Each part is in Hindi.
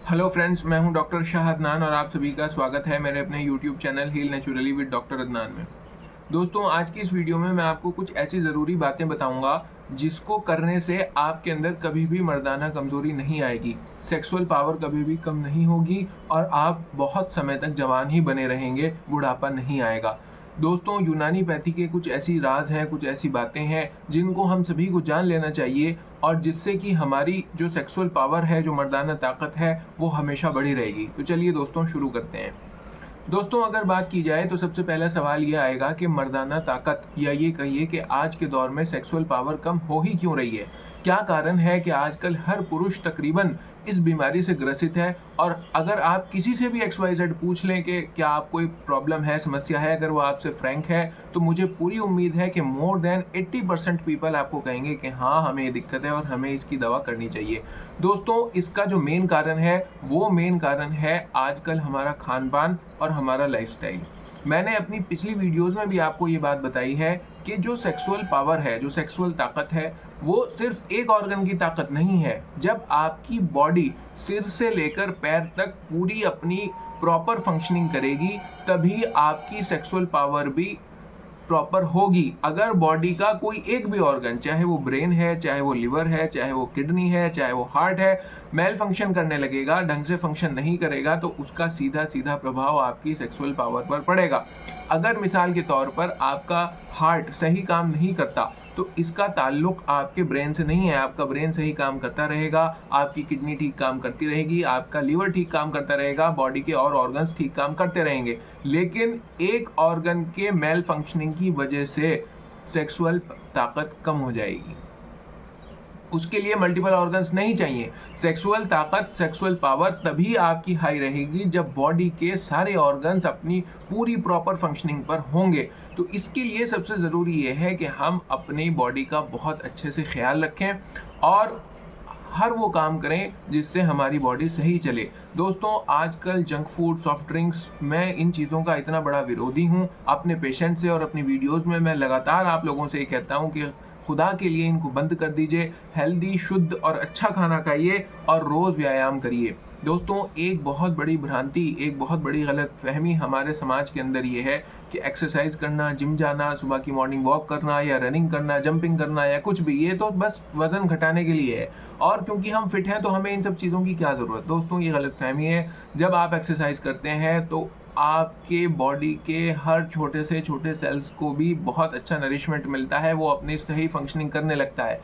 हेलो फ्रेंड्स, मैं हूं डॉक्टर शाह अदनान और आप सभी का स्वागत है मेरे अपने YouTube channel heal naturally with doctor Adnan में। दोस्तों, आज की इस वीडियो में मैं आपको कुछ ऐसी ज़रूरी बातें बताऊंगा जिसको करने से आपके अंदर कभी भी मर्दाना कमज़ोरी नहीं आएगी, सेक्सुअल पावर कभी भी कम नहीं होगी और आप बहुत समय तक जवान ही बने रहेंगे, बुढ़ापा नहीं आएगा। दोस्तों, यूनानी पैथी के कुछ ऐसी राज हैं, कुछ ऐसी बातें हैं जिनको हम सभी को जान लेना चाहिए और जिससे कि हमारी जो सेक्सुअल पावर है, जो मर्दाना ताकत है, वो हमेशा बढ़ी रहेगी। तो चलिए दोस्तों, शुरू करते हैं। दोस्तों, अगर बात की जाए तो सबसे पहला सवाल ये आएगा कि मर्दाना ताकत या ये कहिए कि आज के दौर में सेक्सुअल पावर कम हो ही क्यों रही है। क्या कारण है कि आजकल हर पुरुष तकरीबन इस बीमारी से ग्रसित है। और अगर आप किसी से भी XYZ पूछ लें कि क्या आपको कोई प्रॉब्लम है, समस्या है, अगर वो आपसे फ्रैंक है तो मुझे पूरी उम्मीद है कि मोर देन 80% पीपल आपको कहेंगे कि हाँ, हमें ये दिक्कत है और हमें इसकी दवा करनी चाहिए। दोस्तों, इसका जो मेन कारण है वो मेन कारण है आजकल हमारा खान पान और हमारा लाइफस्टाइल। मैंने अपनी पिछली वीडियोस में भी आपको ये बात बताई है कि जो सेक्सुअल पावर है, जो सेक्सुअल ताकत है, वो सिर्फ एक ऑर्गन की ताकत नहीं है। जब आपकी बॉडी सिर से लेकर पैर तक पूरी अपनी प्रॉपर फंक्शनिंग करेगी तभी आपकी सेक्सुअल पावर भी प्रॉपर होगी। अगर बॉडी का कोई एक भी ऑर्गन, चाहे वो ब्रेन है, चाहे वो लिवर है, चाहे वो किडनी है, चाहे वो हार्ट है, मेल फंक्शन करने लगेगा, ढंग से फंक्शन नहीं करेगा तो उसका सीधा सीधा प्रभाव आपकी सेक्सुअल पावर पर पड़ेगा। अगर मिसाल के तौर पर आपका हार्ट सही काम नहीं करता तो इसका ताल्लुक आपके ब्रेन से नहीं है। आपका ब्रेन सही काम करता रहेगा, आपकी किडनी ठीक काम करती रहेगी, आपका लीवर ठीक काम करता रहेगा, बॉडी के और ऑर्गन्स ठीक काम करते रहेंगे, लेकिन एक ऑर्गन के मेल फंक्शनिंग की वजह से सेक्सुअल ताकत कम हो जाएगी। उसके लिए मल्टीपल ऑर्गन्स नहीं चाहिए। सेक्सुअल ताकत, सेक्सुअल पावर तभी आपकी हाई रहेगी जब बॉडी के सारे ऑर्गन्स अपनी पूरी प्रॉपर फंक्शनिंग पर होंगे। तो इसके लिए सबसे ज़रूरी ये है कि हम अपनी बॉडी का बहुत अच्छे से ख्याल रखें और हर वो काम करें जिससे हमारी बॉडी सही चले। दोस्तों, आजकल जंक फूड, सॉफ्ट ड्रिंक्स, मैं इन चीज़ों का इतना बड़ा विरोधी हूँ। अपने पेशेंट से और अपनी वीडियोस में मैं लगातार आप लोगों से ये कहता हूँ कि खुदा के लिए इनको बंद कर दीजिए। हेल्दी, शुद्ध और अच्छा खाना खाइए और रोज़ व्यायाम करिए। दोस्तों, एक बहुत बड़ी भ्रांति, एक बहुत बड़ी गलतफहमी हमारे समाज के अंदर ये है कि एक्सरसाइज करना, जिम जाना, सुबह की मॉर्निंग वॉक करना या रनिंग करना, जंपिंग करना या कुछ भी, ये तो बस वज़न घटाने के लिए है और क्योंकि हम फिट हैं तो हमें इन सब चीज़ों की क्या ज़रूरत। दोस्तों, ये गलतफहमी है। जब आप एक्सरसाइज करते हैं तो आपके बॉडी के हर छोटे से छोटे सेल्स को भी बहुत अच्छा नरिशमेंट मिलता है, वो अपनी सही फंक्शनिंग करने लगता है।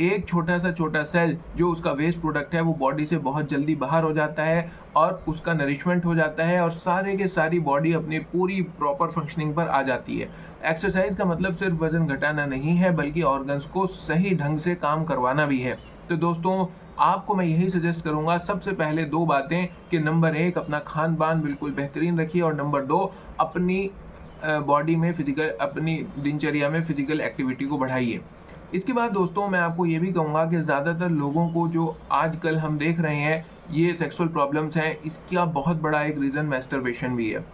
एक छोटा सा छोटा सेल जो उसका वेस्ट प्रोडक्ट है वो बॉडी से बहुत जल्दी बाहर हो जाता है और उसका नरिशमेंट हो जाता है और सारे के सारी बॉडी अपनी पूरी प्रॉपर फंक्शनिंग पर आ जाती है। एक्सरसाइज का मतलब सिर्फ वजन घटाना नहीं है बल्कि ऑर्गन्स को सही ढंग से काम करवाना भी है। तो दोस्तों, आपको मैं यही सजेस्ट करूंगा, सबसे पहले दो बातें कि नंबर 1 अपना खान पान बिल्कुल बेहतरीन रखिए और नंबर 2 अपनी बॉडी में फिजिकल, अपनी दिनचर्या में फिजिकल एक्टिविटी को बढ़ाइए। इसके बाद दोस्तों, मैं आपको ये भी कहूँगा कि ज़्यादातर लोगों को जो आजकल हम देख रहे हैं ये सेक्सुअल प्रॉब्लम्स हैं, इसका बहुत बड़ा एक रीज़न मैस्टरबेशन भी है।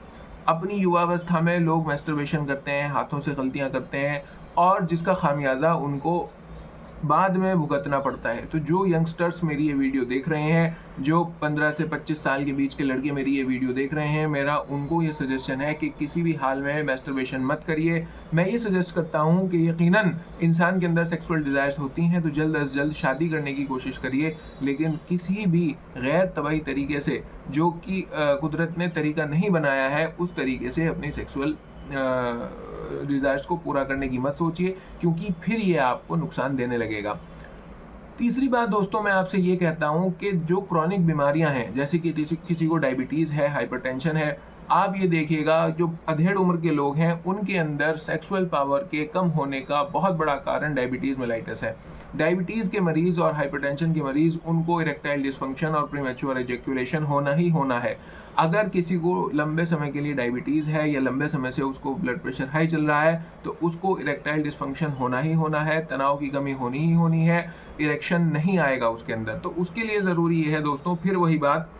अपनी युवावस्था में लोग मैस्टरबेशन करते हैं, हाथों से गलतियाँ करते हैं और जिसका खामियाजा उनको बाद में भुगतना पड़ता है। तो जो यंगस्टर्स मेरी ये वीडियो देख रहे हैं, जो 15 से 25 साल के बीच के लड़के मेरी ये वीडियो देख रहे हैं, मेरा उनको ये सजेशन है कि किसी भी हाल में मैस्टरबेशन मत करिए। मैं ये सजेस्ट करता हूँ कि यकीनन इंसान के अंदर सेक्सुअल डिज़ायर्स होती हैं तो जल्द अज जल्द शादी करने की कोशिश करिए, लेकिन किसी भी गैर तबई तरीके से, जो कि कुदरत ने तरीका नहीं बनाया है, उस तरीके से अपनी सेक्सुअल डिज़ायर्स को पूरा करने की मत सोचिए, क्योंकि फिर ये आपको नुकसान देने लगेगा। तीसरी बात दोस्तों, मैं आपसे ये कहता हूँ कि जो क्रॉनिक बीमारियां हैं, जैसे कि किसी को डायबिटीज़ है, हाइपरटेंशन है, आप ये देखिएगा जो अधेड़ उम्र के लोग हैं उनके अंदर सेक्सुअल पावर के कम होने का बहुत बड़ा कारण डायबिटीज़ मेलाइटस है। डायबिटीज़ के मरीज़ और हाइपरटेंशन के मरीज़, उनको इरेक्टाइल डिसफंक्शन और प्रीमैच्योर एजैक्यूलेशन होना ही होना है। अगर किसी को लंबे समय के लिए डायबिटीज़ है या लंबे समय से उसको ब्लड प्रेशर हाई चल रहा है तो उसको इरेक्टाइल डिसफंक्शन होना ही होना है, तनाव की कमी होनी ही होनी है, इरेक्शन नहीं आएगा उसके अंदर। तो उसके लिए ज़रूरी है दोस्तों, फिर वही बात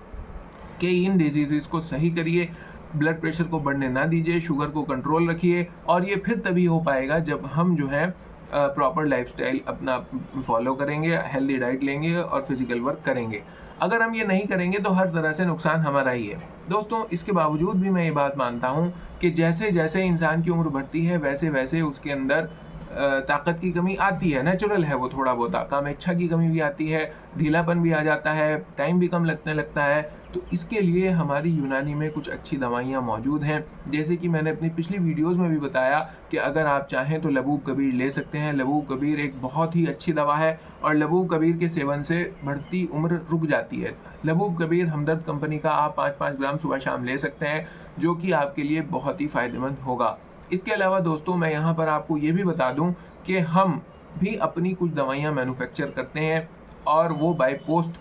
कि इन डिजीज़ को सही करिए, ब्लड प्रेशर को बढ़ने ना दीजिए, शुगर को कंट्रोल रखिए और ये फिर तभी हो पाएगा जब हम जो है प्रॉपर लाइफस्टाइल अपना फॉलो करेंगे, हेल्दी डाइट लेंगे और फिजिकल वर्क करेंगे। अगर हम ये नहीं करेंगे तो हर तरह से नुकसान हमारा ही है। दोस्तों, इसके बावजूद भी मैं ये बात मानता हूँ कि जैसे जैसे इंसान की उम्र बढ़ती है वैसे वैसे उसके अंदर ताकत की कमी आती है, नेचुरल है वो थोड़ा बहुत, काम इच्छा की कमी भी आती है, ढीलापन भी आ जाता है, टाइम भी कम लगने लगता है। तो इसके लिए हमारी यूनानी में कुछ अच्छी दवाइयाँ मौजूद हैं, जैसे कि मैंने अपनी पिछली वीडियोज़ में भी बताया कि अगर आप चाहें तो लबूब कबीर ले सकते हैं। लबूब कबीर एक बहुत ही अच्छी दवा है और लबूब कबीर के सेवन से बढ़ती उम्र रुक जाती है। लबूब कबीर हमदर्द कंपनी का आप 5-5 ग्राम सुबह शाम ले सकते हैं, जो कि आपके लिए बहुत ही फ़ायदेमंद होगा। इसके अलावा दोस्तों, मैं यहाँ पर आपको ये भी बता दूँ कि हम भी अपनी कुछ दवाइयाँ मैन्युफैक्चर करते हैं और वो बाय पोस्ट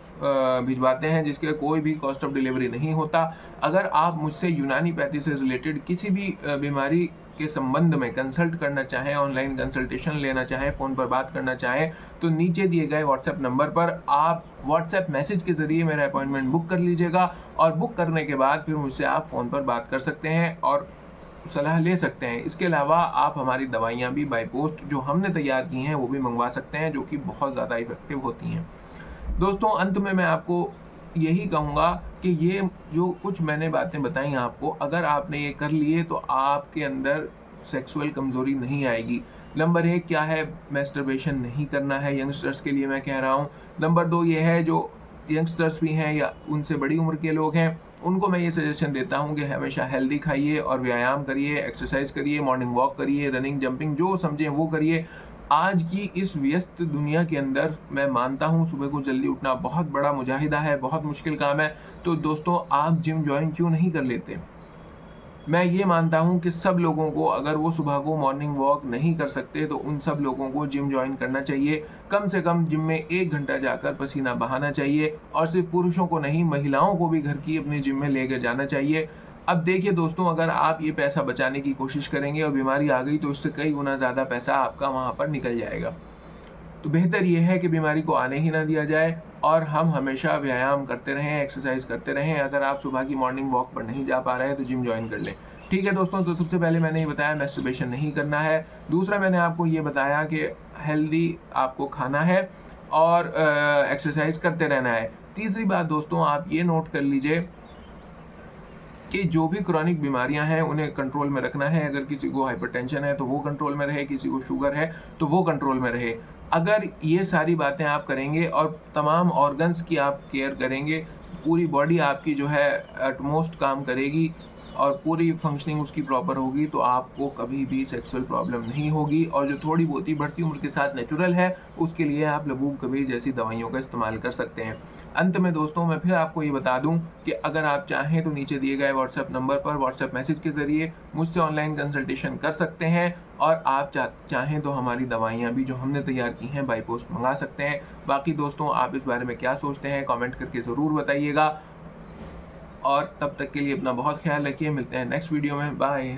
भिजवाते हैं, जिसके कोई भी कॉस्ट ऑफ डिलीवरी नहीं होता। अगर आप मुझसे यूनानीपैथी से रिलेटेड किसी भी बीमारी के संबंध में कंसल्ट करना चाहें, ऑनलाइन कंसल्टेशन लेना चाहें, फ़ोन पर बात करना चाहें, तो नीचे दिए गए व्हाट्सएप नंबर पर आप व्हाट्सएप मैसेज के ज़रिए मेरा अपॉइंटमेंट बुक कर लीजिएगा और बुक करने के बाद फिर मुझसे आप फ़ोन पर बात कर सकते हैं और सलाह ले सकते हैं। इसके अलावा आप हमारी दवाइयाँ भी बाय पोस्ट जो हमने तैयार की हैं वो भी मंगवा सकते हैं, जो कि बहुत ज़्यादा इफ़ेक्टिव होती हैं। दोस्तों, अंत में मैं आपको यही कहूँगा कि ये जो कुछ मैंने बातें बताई आपको, अगर आपने ये कर लिए तो आपके अंदर सेक्सुअल कमज़ोरी नहीं आएगी। नंबर 1 क्या है, मैस्टरबेशन नहीं करना है, यंगस्टर्स के लिए मैं कह रहा हूँ। नंबर 2 ये है, जो यंगस्टर्स भी हैं या उनसे बड़ी उम्र के लोग हैं, उनको मैं ये सजेशन देता हूँ कि हमेशा हेल्दी खाइए और व्यायाम करिए, एक्सरसाइज करिए, मॉर्निंग वॉक करिए, रनिंग, जंपिंग, जो समझें वो करिए। आज की इस व्यस्त दुनिया के अंदर मैं मानता हूँ सुबह को जल्दी उठना बहुत बड़ा मुजाहिदा है, बहुत मुश्किल काम है। तो दोस्तों, आप जिम जॉइन क्यों नहीं कर लेते? मैं ये मानता हूँ कि सब लोगों को, अगर वो सुबह को मॉर्निंग वॉक नहीं कर सकते तो उन सब लोगों को जिम जॉइन करना चाहिए। कम से कम जिम में 1 घंटा जाकर पसीना बहाना चाहिए और सिर्फ पुरुषों को नहीं, महिलाओं को भी घर की अपनी जिम में लेकर जाना चाहिए। अब देखिए दोस्तों, अगर आप ये पैसा बचाने की कोशिश करेंगे और बीमारी आ गई तो उससे कई गुना ज़्यादा पैसा आपका वहाँ पर निकल जाएगा। तो बेहतर ये है कि बीमारी को आने ही ना दिया जाए और हम हमेशा व्यायाम करते रहें, एक्सरसाइज करते रहें। अगर आप सुबह की मॉर्निंग वॉक पर नहीं जा पा रहे हैं तो जिम जॉइन कर लें। ठीक है दोस्तों, तो सबसे पहले मैंने ये बताया मैस्टरबेशन नहीं करना है। दूसरा मैंने आपको ये बताया कि हेल्दी आपको खाना है और एक्सरसाइज करते रहना है। तीसरी बात दोस्तों, आप ये नोट कर लीजिए कि जो भी क्रॉनिक बीमारियां हैं उन्हें कंट्रोल में रखना है। अगर किसी को हाइपरटेंशन है तो वो कंट्रोल में रहे, किसी को शुगर है तो वो कंट्रोल में रहे। अगर ये सारी बातें आप करेंगे और तमाम ऑर्गन्स की आप केयर करेंगे, पूरी बॉडी आपकी जो है एटमोस्ट काम करेगी और पूरी फंक्शनिंग उसकी प्रॉपर होगी, तो आपको कभी भी सेक्सुअल प्रॉब्लम नहीं होगी। और जो थोड़ी बहुत ही बढ़ती उम्र के साथ नेचुरल है, उसके लिए आप लबूब कबीर जैसी दवाइयों का इस्तेमाल कर सकते हैं। अंत में दोस्तों, मैं फिर आपको ये बता दूं कि अगर आप चाहें तो नीचे दिए गए व्हाट्सएप नंबर पर व्हाट्सएप मैसेज के ज़रिए मुझसे ऑनलाइन कंसल्टेशन कर सकते हैं और आप चाहें तो हमारी दवाइयाँ भी जो हमने तैयार की हैं बाय पोस्ट मंगा सकते हैं। बाकी दोस्तों, आप इस बारे में क्या सोचते हैं कमेंट करके ज़रूर बताइएगा और तब तक के लिए अपना बहुत ख्याल रखिए। मिलते हैं नेक्स्ट वीडियो में। बाय।